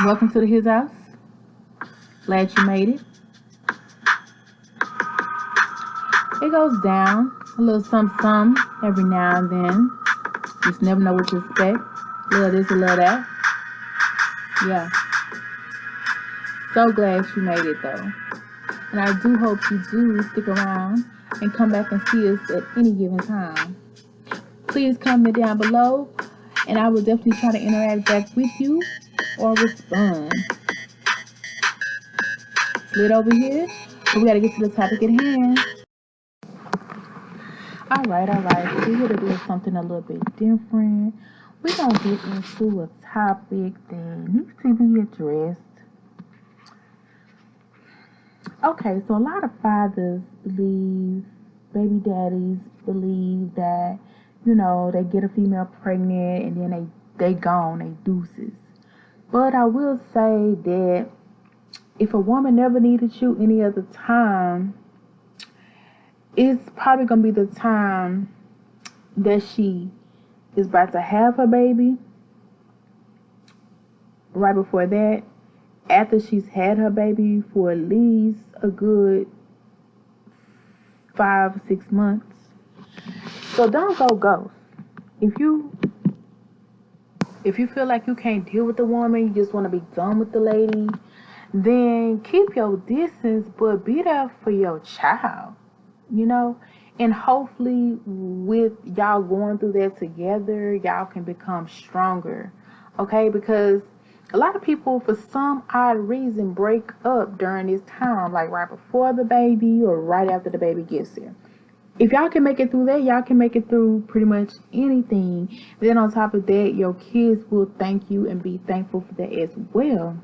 Welcome to his house. Glad you made it. It goes down a little something, something every now and then. Just never know what to expect. Love this, a little that. Yeah. So glad you made it though. And I do hope you do stick around and come back and see us at any given time. Please comment down below and I will definitely try to interact back with you or respond. Slid over here, but we gotta get to the topic at hand. Alright. So we're here to do something a little bit different. We're gonna get into a topic that needs to be addressed. Okay, so a lot of fathers believe, baby daddies believe that, they get a female pregnant and then they gone, they deuces. But I will say that if a woman never needed you any other time, it's probably gonna be the time that she is about to have her baby. Right before that, after she's had her baby for at least a good 5-6 months. So don't go ghost. If you feel like you can't deal with the woman, you just want to be done with the lady, then keep your distance, but be there for your child, and hopefully with y'all going through that together, y'all can become stronger, okay? Because a lot of people, for some odd reason, break up during this time, like right before the baby or right after the baby gets here. If y'all can make it through that, y'all can make it through pretty much anything. Then on top of that, your kids will thank you and be thankful for that as well.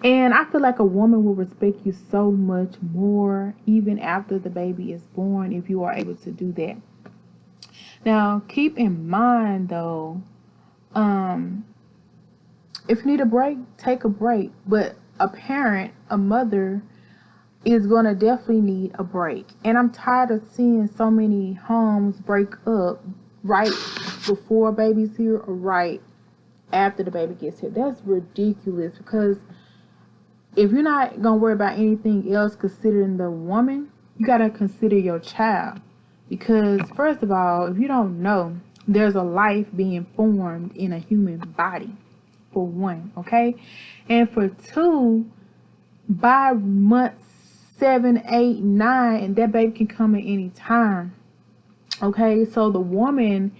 And I feel like a woman will respect you so much more even after the baby is born if you are able to do that. Now, keep in mind though, if you need a break, take a break. But a parent, a mother, is going to definitely need a break. And I'm tired of seeing so many homes break up right before baby's here or right after the baby gets here. That's ridiculous, because if you're not going to worry about anything else considering the woman, you got to consider your child. Because first of all, if you don't know, there's a life being formed in a human body, for one, okay? And for two, by month 7, 8, 9, that baby can come at any time, okay? So the woman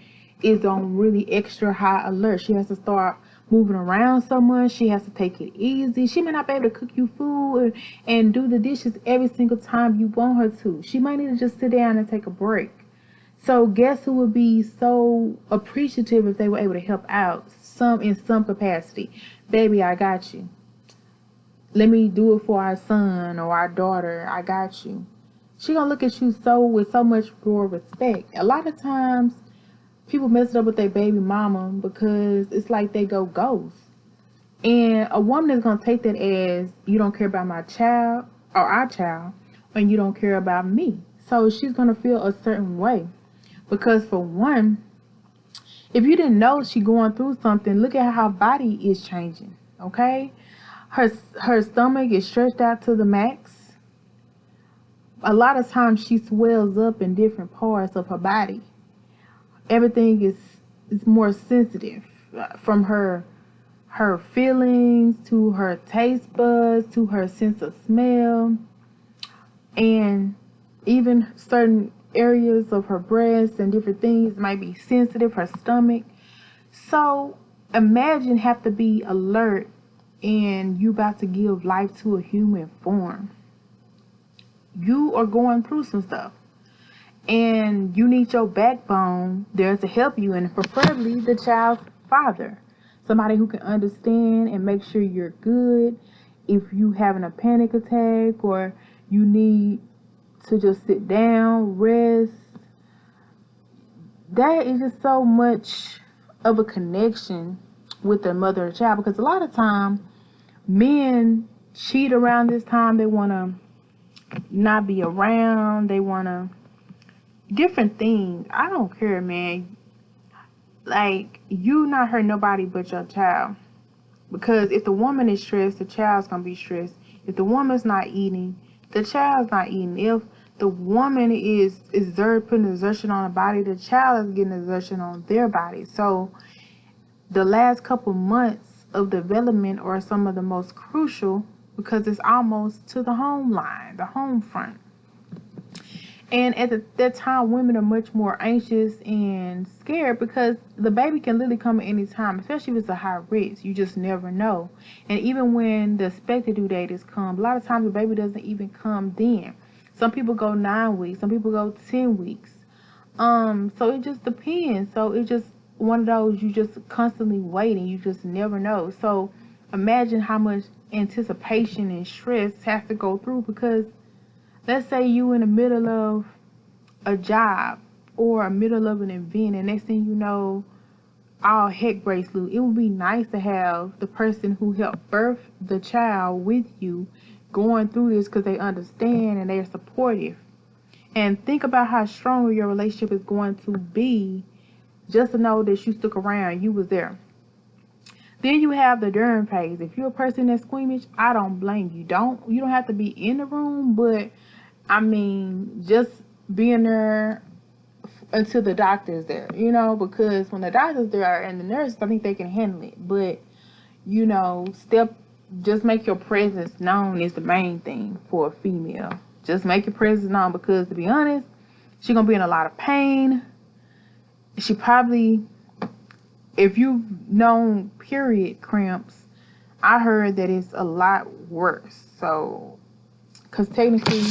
is on really extra high alert. She has to start moving around so much. She has to take it easy. She may not be able to cook you food and do the dishes every single time you want her to. She might need to just sit down and take a break. So guess who would be so appreciative if they were able to help out in some capacity? Baby, I got you. Let me do it for our son or our daughter. I got you. She gonna look at you with so much more respect. A lot of times people mess up with their baby mama because it's like they go ghost. And a woman is going to take that as, you don't care about my child or our child, and you don't care about me. So she's going to feel a certain way. Because for one, if you didn't know she going through something, look at how her body is changing, okay? Her stomach is stretched out to the max. A lot of times she swells up in different parts of her body. Everything is more sensitive, from her feelings to her taste buds to her sense of smell, and even certain areas of her breast and different things might be sensitive, her stomach. So imagine have to be alert and you about to give life to a human form. You are going through some stuff. And you need your backbone there to help you, and preferably the child's father. Somebody who can understand and make sure you're good. If you having a panic attack or you need to just sit down, rest. That is just so much of a connection with the mother and child, because a lot of times men cheat around this time. They want to not be around. They want to different things. I don't care, man. Like, you not hurt nobody but your child. Because if the woman is stressed, the child's going to be stressed. If the woman's not eating, the child's not eating. If the woman is putting exertion on the body, the child is getting exertion on their body. So the last couple months of development are some of the most crucial because it's almost to the home line, the home front. And at that time, women are much more anxious and scared because the baby can literally come at any time, especially if it's a high risk. You just never know. And even when the expected due date is come, a lot of times the baby doesn't even come then. Some people go 9 weeks, some people go 10 weeks. So it just depends. So it's just one of those, you just constantly waiting. You just never know. So imagine how much anticipation and stress has to go through because let's say you in the middle of a job or a middle of an event and next thing you know, all heck breaks loose. It would be nice to have the person who helped birth the child with you going through this because they understand and they're supportive. And think about how strong your relationship is going to be just to know that you stuck around, you was there. Then you have the during phase. If you're a person that's squeamish, I don't blame you. You don't have to be in the room, but I mean, just being there until the doctor's there, because when the doctor's there and the nurse, I think they can handle it. But, just make your presence known is the main thing for a female. Just make your presence known because, to be honest, she's going to be in a lot of pain. She probably, if you've known period cramps, I heard that it's a lot worse. So, because technically,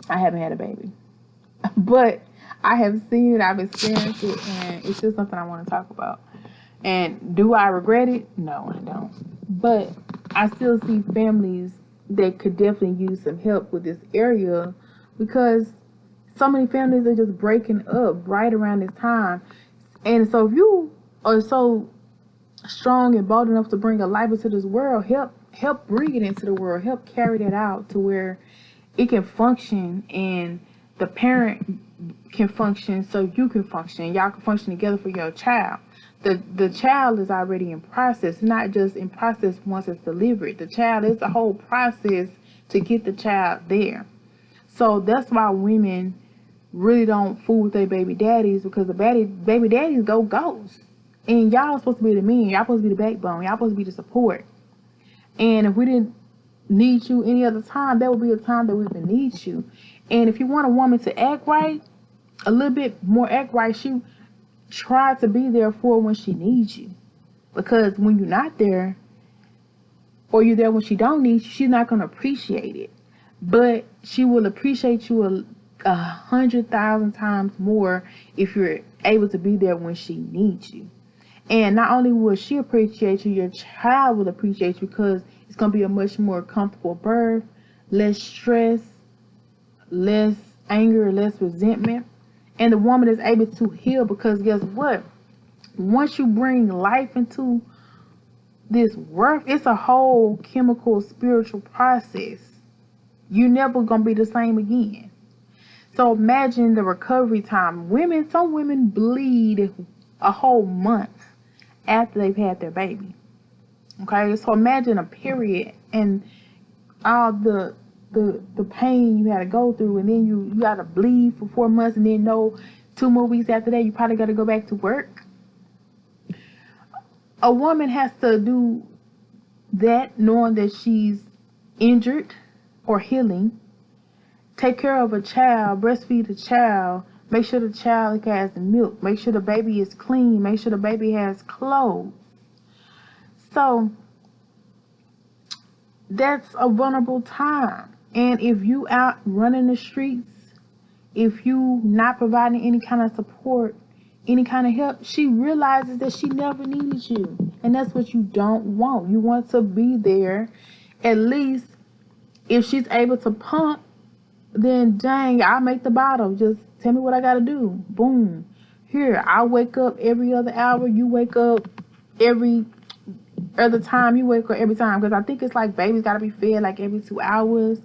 I haven't had a baby, but I have seen it, I've experienced it, and it's just something I want to talk about. And do I regret it? No, I don't. But I still see families that could definitely use some help with this area because so many families are just breaking up right around this time. And so if you are so strong and bold enough to bring a life into this world, help bring it into the world, help carry that out to where it can function and the parent can function so you can function. Y'all can function together for your child. The child is already in process, not just in process once it's delivered. The child is a whole process to get the child there. So that's why women really don't fool with their baby daddies because the baby daddies go ghost. And y'all supposed to be the men. Y'all supposed to be the backbone. Y'all supposed to be the support. And if we didn't need you any other time, that would be a time that we would need you. And if you want a woman to act right, a little bit more act right, she try to be there for when she needs you. Because when you're not there, or you're there when she don't need you, she's not going to appreciate it. But she will appreciate you 100,000 times more if you're able to be there when she needs you. And not only will she appreciate you, your child will appreciate you because it's going to be a much more comfortable birth, less stress, less anger, less resentment. And the woman is able to heal because guess what? Once you bring life into this work, it's a whole chemical, spiritual process. You're never going to be the same again. So imagine the recovery time. Some women bleed a whole month after they've had their baby. Okay, so imagine a period and all the pain you had to go through, and then you got to bleed for 4 months, and then 2 more weeks after that you probably got to go back to work. A woman has to do that knowing that she's injured or healing, take care of a child, breastfeed a child, make sure the child has milk, make sure the baby is clean, make sure the baby has clothes. So that's a vulnerable time. And if you out running the streets, if you not providing any kind of support, any kind of help, she realizes that she never needed you. And that's what you don't want. You want to be there. At least if she's able to pump, then dang, I'll make the bottle. Just tell me what I got to do. Boom. Here, I'll wake up every other hour. You wake up every other time. You wake up every time. Because I think it's like babies got to be fed like every 2 hours.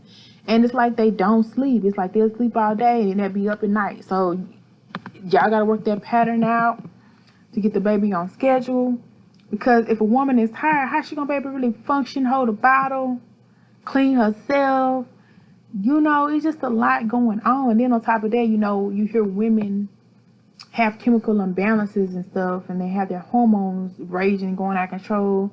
And it's like they don't sleep. It's like they'll sleep all day and they'll be up at night. So y'all got to work that pattern out to get the baby on schedule. Because if a woman is tired, how's she gonna be able to really function, hold a bottle, clean herself? It's just a lot going on. And then on top of that, you hear women have chemical imbalances and stuff, and they have their hormones raging, going out of control.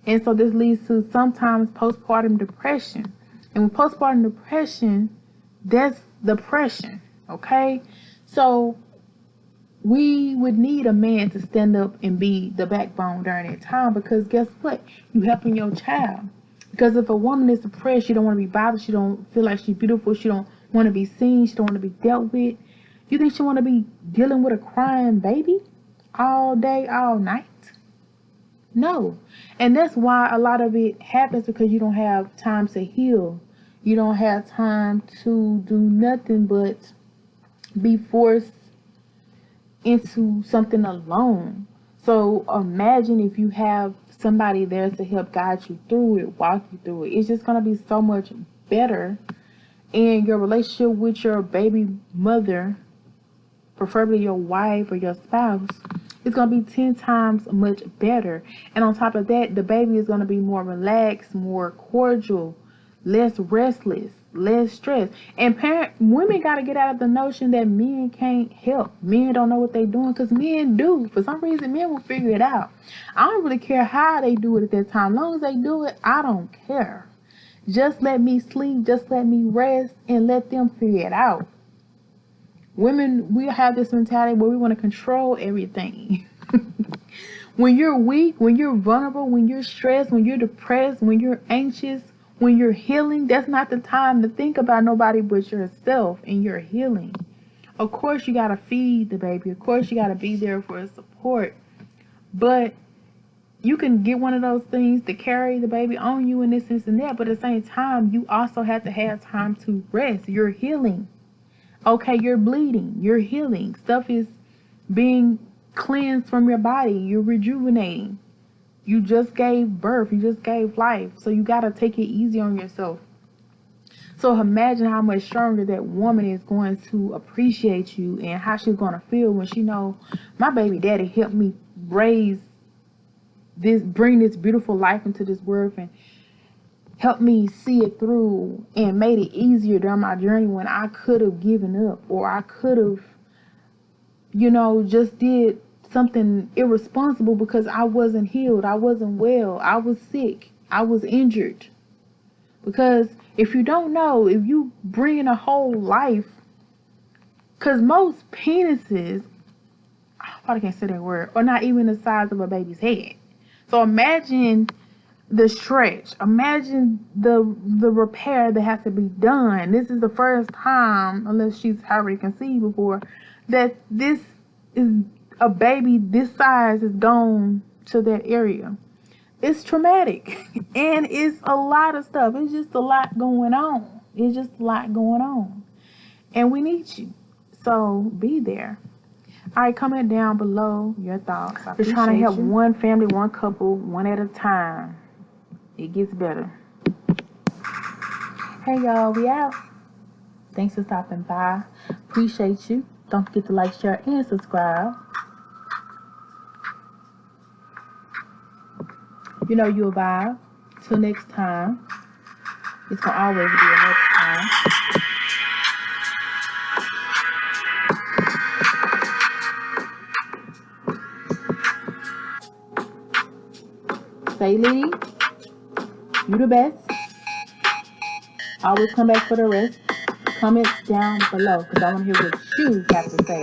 And so this leads to sometimes postpartum depression. And with postpartum depression, that's depression, okay? So we would need a man to stand up and be the backbone during that time, because guess what? You helping your child. Because if a woman is depressed, she don't want to be bothered, she don't feel like she's beautiful, she don't want to be seen, she don't want to be dealt with. You think she want to be dealing with a crying baby all day, all night? No. And that's why a lot of it happens, because you don't have time to heal. You don't have time to do nothing but be forced into something alone. So imagine if you have somebody there to help guide you through it, walk you through it. It's just going to be so much better. And your relationship with your baby mother, preferably your wife or your spouse, is going to be 10 times much better. And on top of that, the baby is going to be more relaxed, more cordial, less restless, less stressed. And women got to get out of the notion that men can't help. Men don't know what they're doing, because men do. For some reason, men will figure it out. I don't really care how they do it at that time. As long as they do it, I don't care. Just let me sleep, just let me rest, and let them figure it out. Women, we have this mentality where we want to control everything. When you're weak, when you're vulnerable, when you're stressed, when you're depressed, when you're anxious, when you're healing, that's not the time to think about nobody but yourself and your healing. Of course, you got to feed the baby. Of course, you got to be there for support. But you can get one of those things to carry the baby on you and this and that. But at the same time, you also have to have time to rest. You're healing. Okay, you're bleeding. You're healing. Stuff is being cleansed from your body. You're rejuvenating. You just gave birth. You just gave life. So you got to take it easy on yourself. So imagine how much stronger that woman is going to appreciate you, and how she's going to feel when she knows my baby daddy helped me bring this beautiful life into this world, and helped me see it through, and made it easier during my journey when I could have given up, or I could have, just did something irresponsible because I wasn't healed. I wasn't well. I was sick. I was injured. Because if you don't know, if you bring in a whole life, because most penises, I probably can't say that word, are not even the size of a baby's head. So imagine the stretch. Imagine the repair that has to be done. This is the first time, unless she's already conceived before, that this is a baby this size is gone to that area. It's traumatic. And it's a lot of stuff. It's just a lot going on. It's just a lot going on. And we need you. So be there. All right, comment down below your thoughts. We're trying to help one family, one couple, one at a time. It gets better. Hey, y'all, we out. Thanks for stopping by. Appreciate you. Don't forget to like, share, and subscribe. You know you'll vibe. Till next time. It's going to always be a next time. Stay Lee. You the best. Always come back for the rest. Comment down below, because I want to hear what you have to say.